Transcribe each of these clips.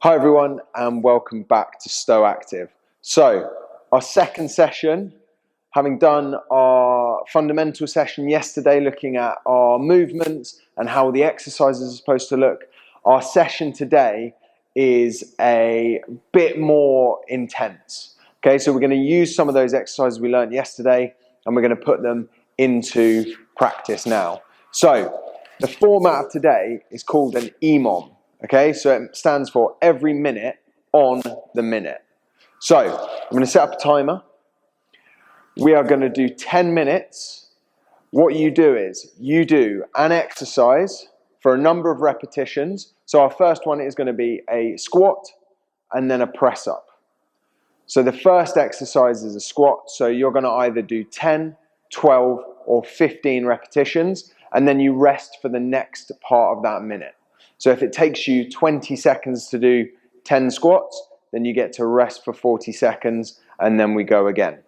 Hi everyone and welcome back to StoweActive. So our second session, having done our fundamental session yesterday looking at our movements and how the exercises are supposed to look, our session today is a bit more intense. Okay, so we're going to use some of those exercises we learned yesterday and we're going to put them into practice now. So the format of today is called an Emom. Okay, so it stands for every minute on the minute. So I'm going to set up a timer. We are going to do 10 minutes. What you do is you do an exercise for a number of repetitions. So our first one is going to be a squat and then a press up. So the first exercise is a squat. So you're going to either do 10, 12 or 15 repetitions and then you rest for the next part of that minute. So if it takes you 20 seconds to do 10 squats, then you get to rest for 40 seconds and then we go again.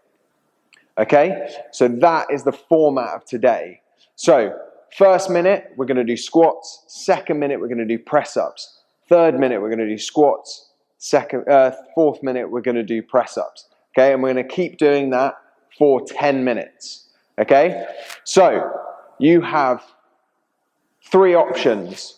Okay, so that is the format of today. So first minute, we're going to do squats. Second minute, we're going to do press-ups. Third minute, we're going to do squats. Fourth minute, we're going to do press-ups. Okay, and we're going to keep doing that for 10 minutes. Okay, so you have three options.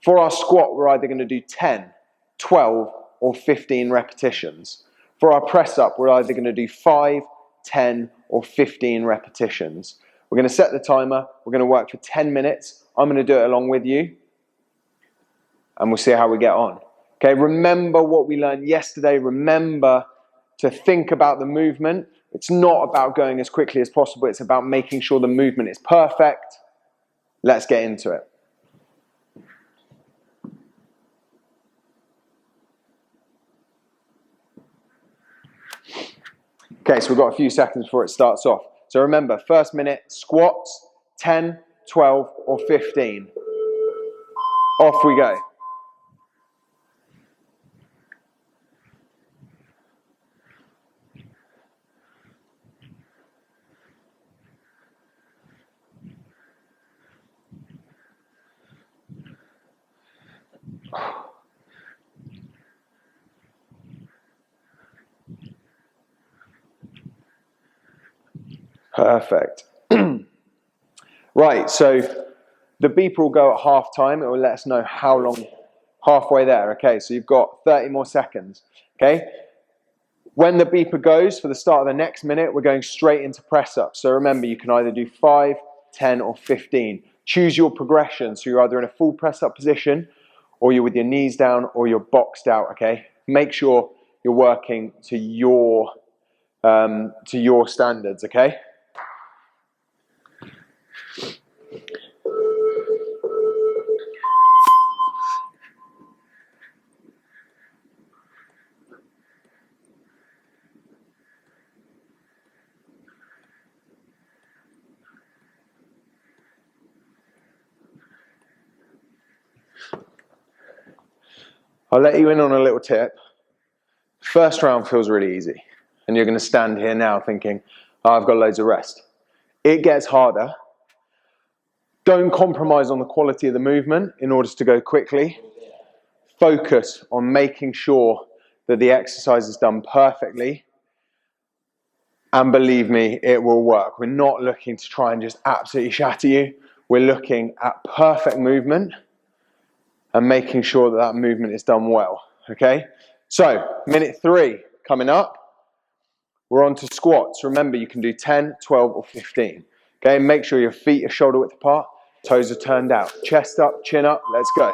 For our squat, we're either going to do 10, 12, or 15 repetitions. For our press-up, we're either going to do 5, 10, or 15 repetitions. We're going to set the timer. We're going to work for 10 minutes. I'm going to do it along with you. And we'll see how we get on. Okay, remember what we learned yesterday. Remember to think about the movement. It's not about going as quickly as possible. It's about making sure the movement is perfect. Let's get into it. Okay, so we've got a few seconds before it starts off. So remember, first minute, squats, 10, 12, or 15. Off we go. Perfect. Right, so the beeper will go at half time. It will let us know how long, halfway there. Okay, so you've got 30 more seconds. Okay, when the beeper goes for the start of the next minute, we're going straight into press up. So remember, you can either do 5, 10, or 15. Choose your progression. So you're either in a full press up position, or you're with your knees down, or you're boxed out. Okay, make sure you're working to your standards. Okay. I'll let you in on a little tip. First round feels really easy. And you're going to stand here now thinking, oh, I've got loads of rest. It gets harder. Don't compromise on the quality of the movement in order to go quickly. Focus on making sure that the exercise is done perfectly. And believe me, it will work. We're not looking to try and just absolutely shatter you. We're looking at perfect movement and making sure that that movement is done well. Okay? So, minute 3 coming up. We're on to squats. Remember, you can do 10, 12, or 15. Okay, make sure your feet are shoulder width apart, toes are turned out. Chest up, chin up, let's go.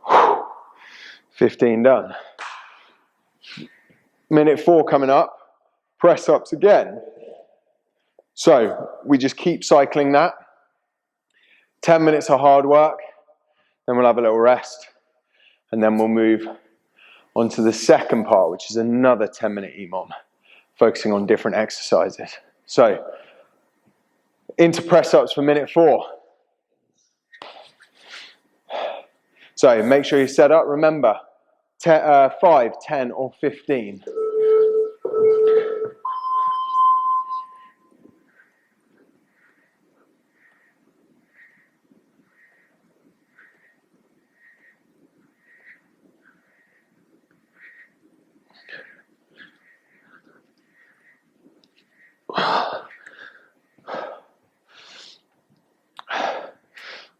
Whew. 15 done. Minute 4 coming up, press ups again. So we just keep cycling that. 10 minutes of hard work, then we'll have a little rest, and then we'll move on to the second part, which is another 10-minute Emom, focusing on different exercises. So Into press-ups for minute 4. So make sure you set up. Remember, 5, 10 or 15.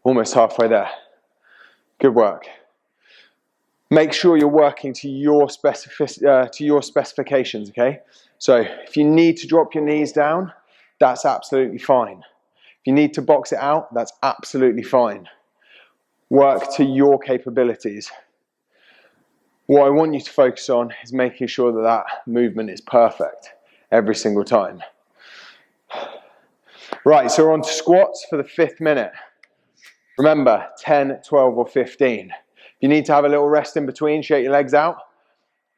Almost halfway there. Good work. Make sure you're working to your specifications, okay? So if you need to drop your knees down, that's absolutely fine. If you need to box it out, that's absolutely fine. Work to your capabilities. What I want you to focus on is making sure that that movement is perfect every single time. Right, so we're on to squats for the 5th minute. Remember, 10, 12 or 15. If you need to have a little rest in between, shake your legs out,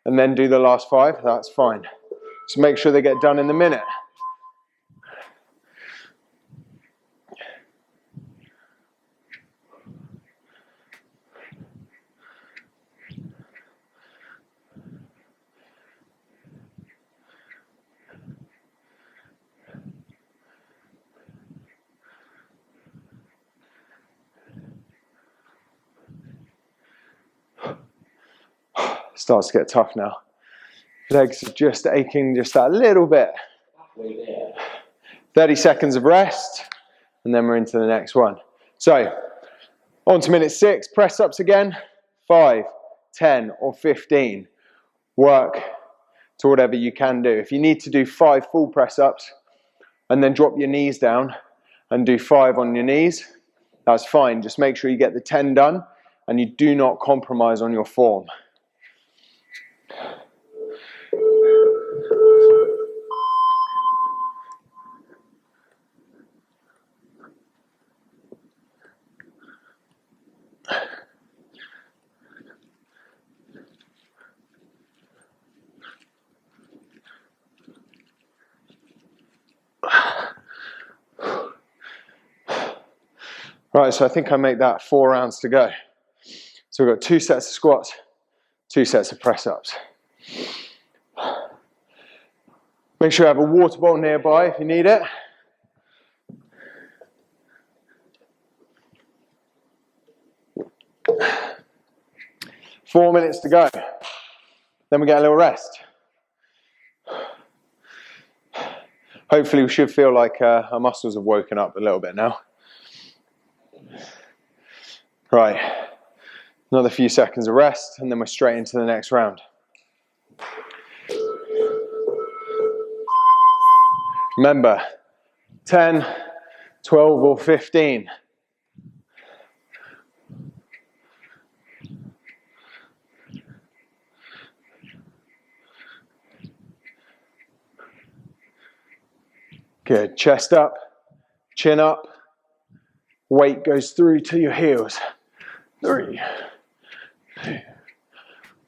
and then do the last 5, that's fine. So make sure they get done in the minute. Starts to get tough now. Legs are just aching just that little bit. 30 seconds of rest, and then we're into the next one. So, on to minute 6, press ups again. 5, 10 or 15. Work to whatever you can do. If you need to do 5 full press ups, and then drop your knees down, and do 5 on your knees, that's fine. Just make sure you get the 10 done, and you do not compromise on your form. Right, so I think I make that 4 rounds to go. So we've got 2 sets of squats, 2 sets of press-ups. Make sure you have a water bottle nearby if you need it. Four minutes to go. Then we get a little rest. Hopefully we should feel like our muscles have woken up a little bit now. Right, another few seconds of rest, and then we're straight into the next round. Remember, 10, 12 or 15. Good, chest up, chin up, weight goes through to your heels. 3, 2,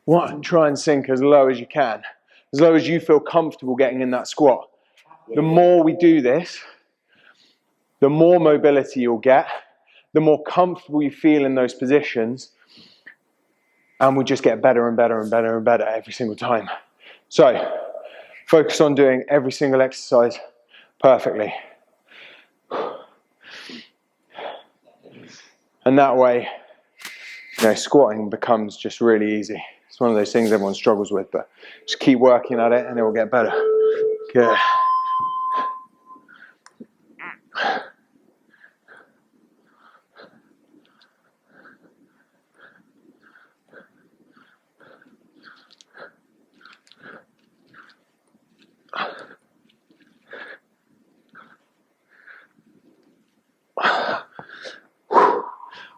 1. Try and sink as low as you can, as low as you feel comfortable getting in that squat. The more we do this, the more mobility you'll get, the more comfortable you feel in those positions, and we just get better and better and better and better every single time. So, focus on doing every single exercise perfectly. And that way, squatting becomes just really easy. It's one of those things everyone struggles with, but just keep working at it and it will get better. Good.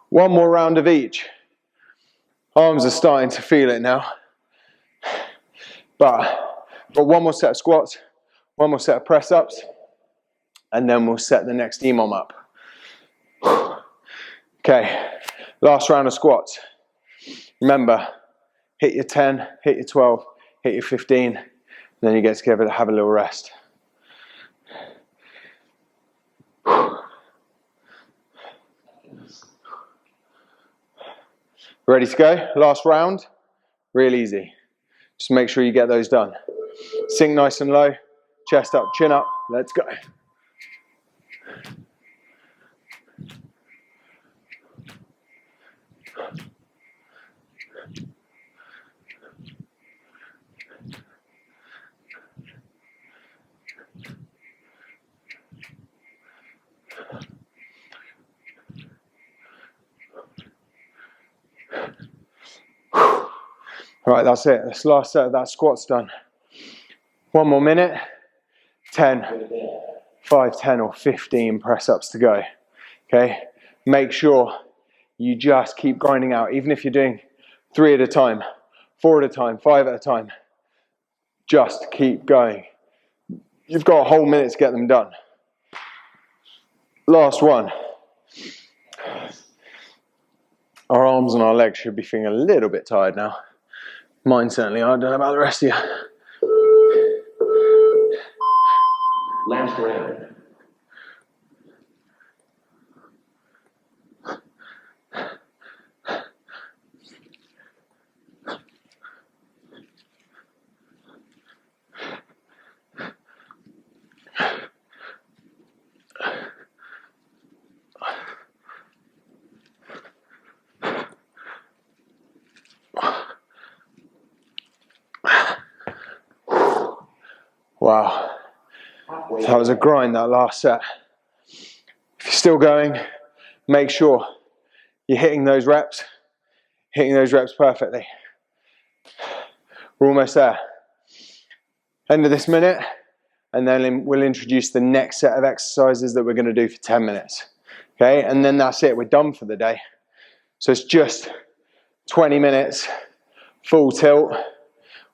One more round of each. Arms are starting to feel it now. But one more set of squats, one more set of press-ups, and then we'll set the next Emom up. Okay, last round of squats. Remember, hit your 10, hit your 12, hit your 15, and then you get together to have a little rest. Ready to go? Last round. Real easy. Just make sure you get those done. Sink nice and low. Chest up, chin up. Let's go. Right, that's it. This last set of that squat's done. 1 more minute. 10, 5, 10 or 15 press ups to go. Okay, make sure you just keep grinding out, even if you're doing 3 at a time, 4 at a time, 5 at a time. Just keep going. You've got a whole minute to get them done. Last one. Our arms and our legs should be feeling a little bit tired now. Mine certainly are. I don't know about the rest of you. Last round. Wow, that was a grind, that last set. If you're still going, make sure you're hitting those reps perfectly. We're almost there. End of this minute, and then we'll introduce the next set of exercises that we're going to do for 10 minutes. Okay, and then that's it, we're done for the day. So it's just 20 minutes, full tilt,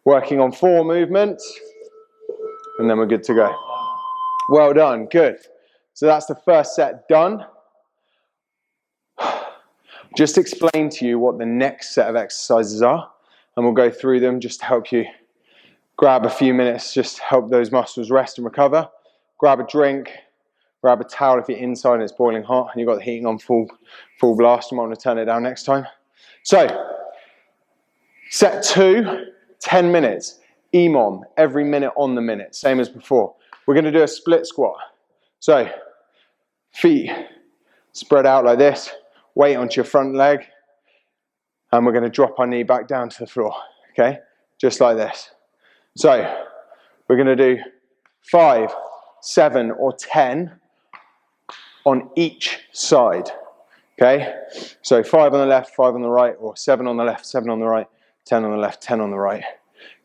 working on 4 movements, and then we're good to go. Well done, good. So that's the first set done. Just explain to you what the next set of exercises are, and we'll go through them just to help you grab a few minutes, just help those muscles rest and recover. Grab a drink, grab a towel if you're inside and it's boiling hot and you've got the heating on full blast. You might want to turn it down next time. So, set 2, 10 minutes. Emom, every minute on the minute, same as before. We're going to do a split squat. So, feet spread out like this, weight onto your front leg, and we're going to drop our knee back down to the floor, okay? Just like this. So, we're going to do 5, 7, or 10 on each side, okay? So 5 on the left, 5 on the right, or 7 on the left, 7 on the right, 10 on the left, 10 on the right.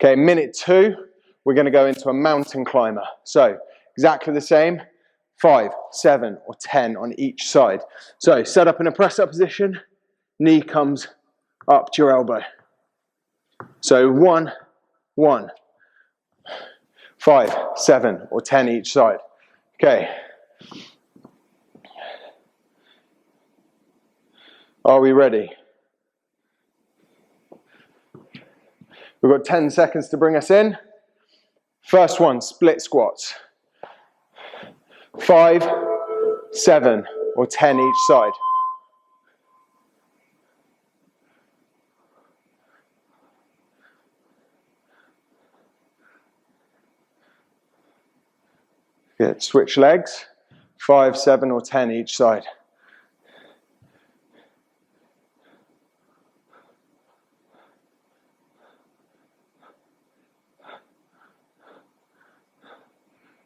Okay, minute 2, we're going to go into a mountain climber. So, exactly the same, 5, 7, or 10 on each side. So, set up in a press-up position, knee comes up to your elbow. So, 1, 1. 5, 7, or 10 each side. Okay. Are we ready? We've got 10 seconds to bring us in. First one, split squats. 5, 7, or 10 each side. Good. Switch legs. 5, 7, or 10 each side.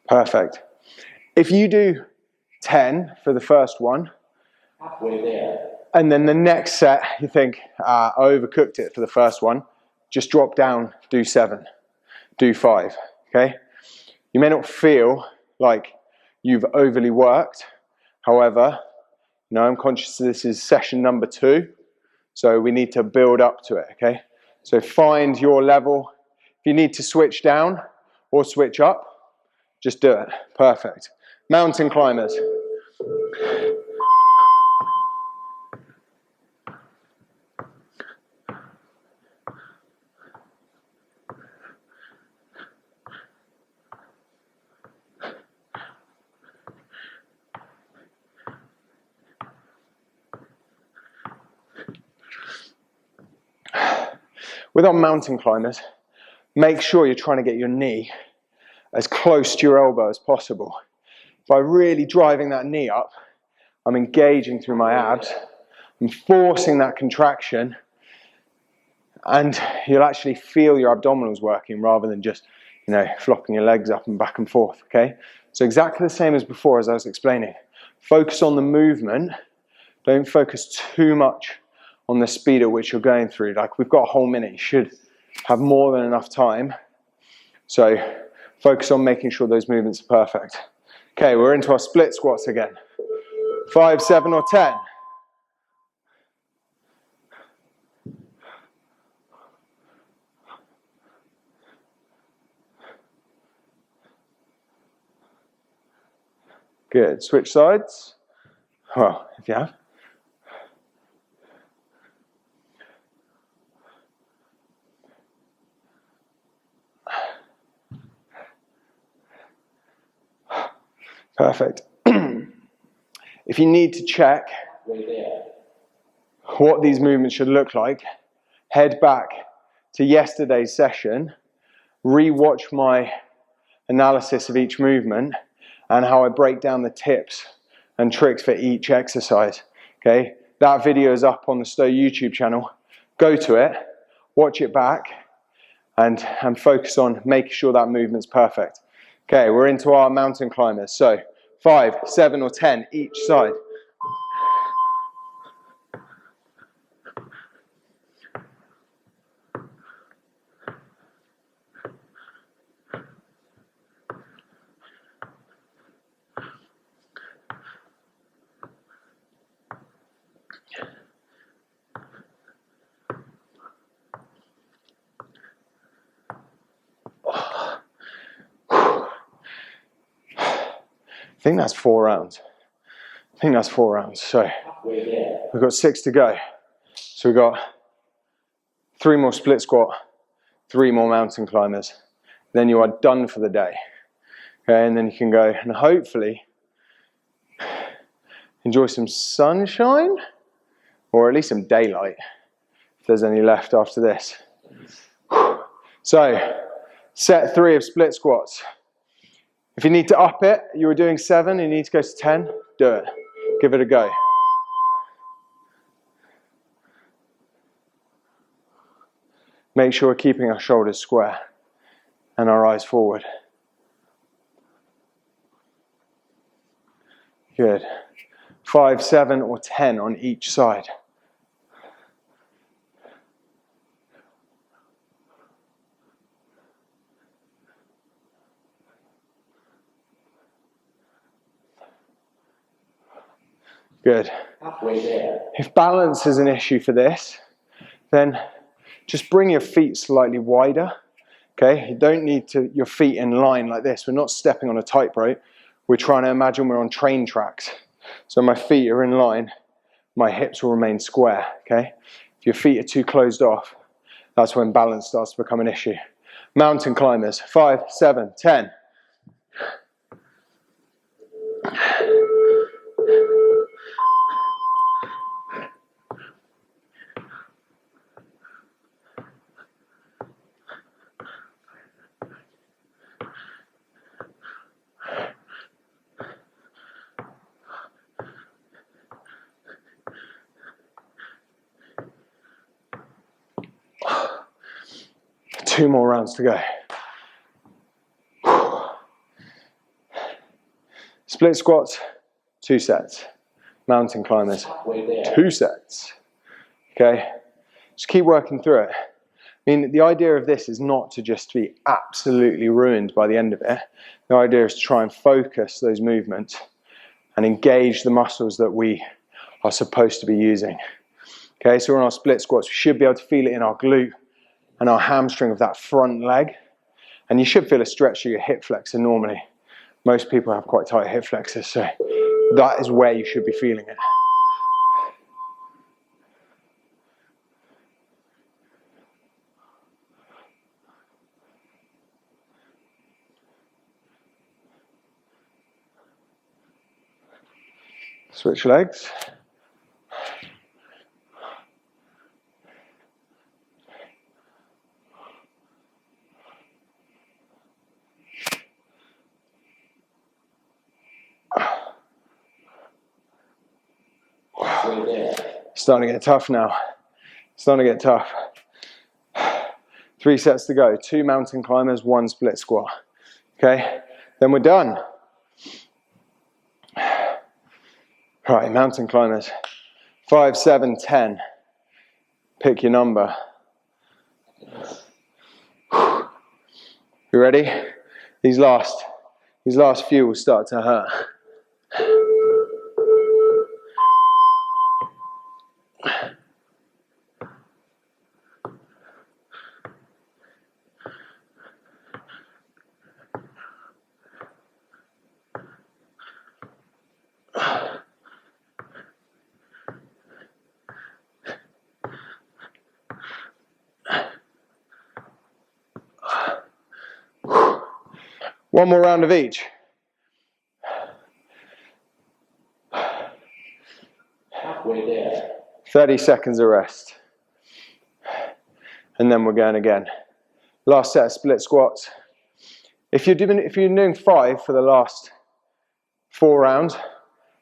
Perfect. If you do 10 for the first one, Halfway there. and then the next set, you think, I overcooked it for the first one, just drop down, do 7, do 5, okay? You may not feel like you've overly worked. However, I'm conscious this is session number 2, so we need to build up to it, okay? So find your level. If you need to switch down or switch up, just do it. Perfect. Mountain climbers. With our mountain climbers, make sure you're trying to get your knee as close to your elbow as possible. By really driving that knee up, I'm engaging through my abs, I'm forcing that contraction, and you'll actually feel your abdominals working rather than just, flopping your legs up and back and forth, okay? So exactly the same as before, as I was explaining. Focus on the movement. Don't focus too much on the speed at which you're going through. Like, we've got a whole minute. You should have more than enough time. So focus on making sure those movements are perfect. Okay, we're into our split squats again. 5, 7, or 10. Good. Switch sides. Well, if you have. Perfect. If you need to check what these movements should look like, head back to yesterday's session, re-watch my analysis of each movement and how I break down the tips and tricks for each exercise. Okay, that video is up on the Stowe YouTube channel. Go to it, watch it back, and focus on making sure that movement's perfect. Okay, we're into our mountain climbers. So 5, 7, or 10 each side. I think that's 4 rounds. So we've got 6 to go. So we've got 3 more split squat, 3 more mountain climbers. Then you are done for the day. Okay, and then you can go and hopefully enjoy some sunshine, or at least some daylight, if there's any left after this. So, set 3 of split squats. If you need to up it, you were doing 7, you need to go to 10, do it. Give it a go. Make sure we're keeping our shoulders square and our eyes forward. Good. 5, 7, or 10 on each side. Good. If balance is an issue for this, then just bring your feet slightly wider. Okay, you don't need your feet in line like this. We're not stepping on a tightrope. We're trying to imagine we're on train tracks. So my feet are in line, my hips will remain square. Okay, if your feet are too closed off, that's when balance starts to become an issue. Mountain climbers, 5, 7, 10. Two more rounds to go. Split squats, 2 sets. Mountain climbers, 2 sets. Okay, just keep working through it. I mean, the idea of this is not to just be absolutely ruined by the end of it. The idea is to try and focus those movements and engage the muscles that we are supposed to be using. Okay, so we're on our split squats. We should be able to feel it in our glute and our hamstring of that front leg. And you should feel a stretch of your hip flexor normally. Most people have quite tight hip flexors, so that is where you should be feeling it. Switch legs. Starting to get tough now. Starting to get tough. 3 sets to go. 2 mountain climbers, 1 split squat. Okay, then we're done. Right, mountain climbers. 5, 7, 10. Pick your number. You ready? These last few will start to hurt. One more round of each. Halfway there. 30 seconds of rest. And then we're going again. Last set of split squats. If you're doing 5 for the last 4 rounds,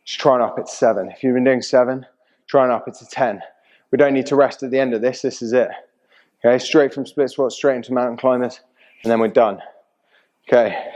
just try and up it to 7. If you've been doing 7, try and up it to 10. We don't need to rest at the end of this. This is it. Okay, straight from split squats, straight into mountain climbers, and then we're done. Okay.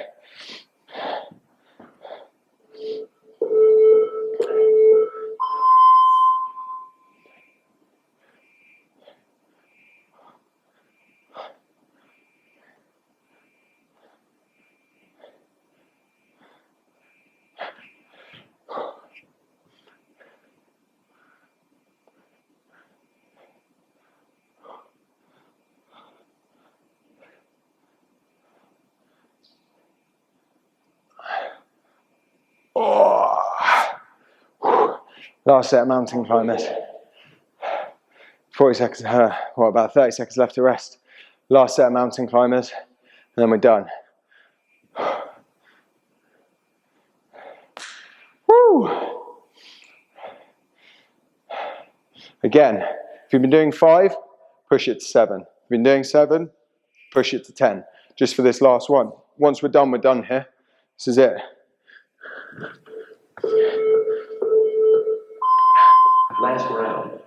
Oh. Last set of mountain climbers. 40 seconds, about 30 seconds left to rest. Last set of mountain climbers, and then we're done. Woo! Again, if you've been doing 5, push it to 7. If you've been doing 7, push it to 10. Just for this last one. Once we're done here. This is it. Last round.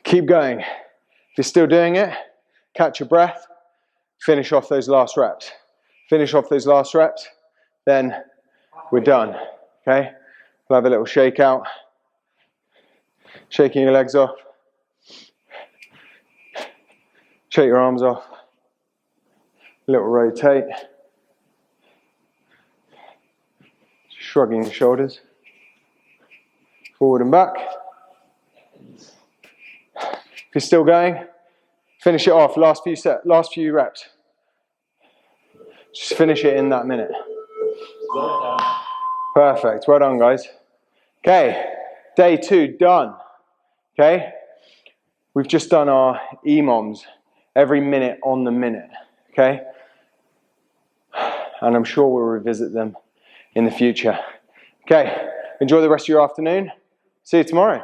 Keep going. If you're still doing it, catch your breath, finish off those last reps. Finish off those last reps, then we're done. Okay? We'll have a little shake out. Shaking your legs off. Shake your arms off. A little rotate. Shrugging your shoulders. Forward and back. If you're still going, finish it off. Last few reps. Just finish it in that minute. Well done. Perfect. Well done, guys. Okay, day 2 done. Okay, we've just done our Emoms every minute on the minute. Okay, and I'm sure we'll revisit them in the future. Okay, enjoy the rest of your afternoon. See you tomorrow.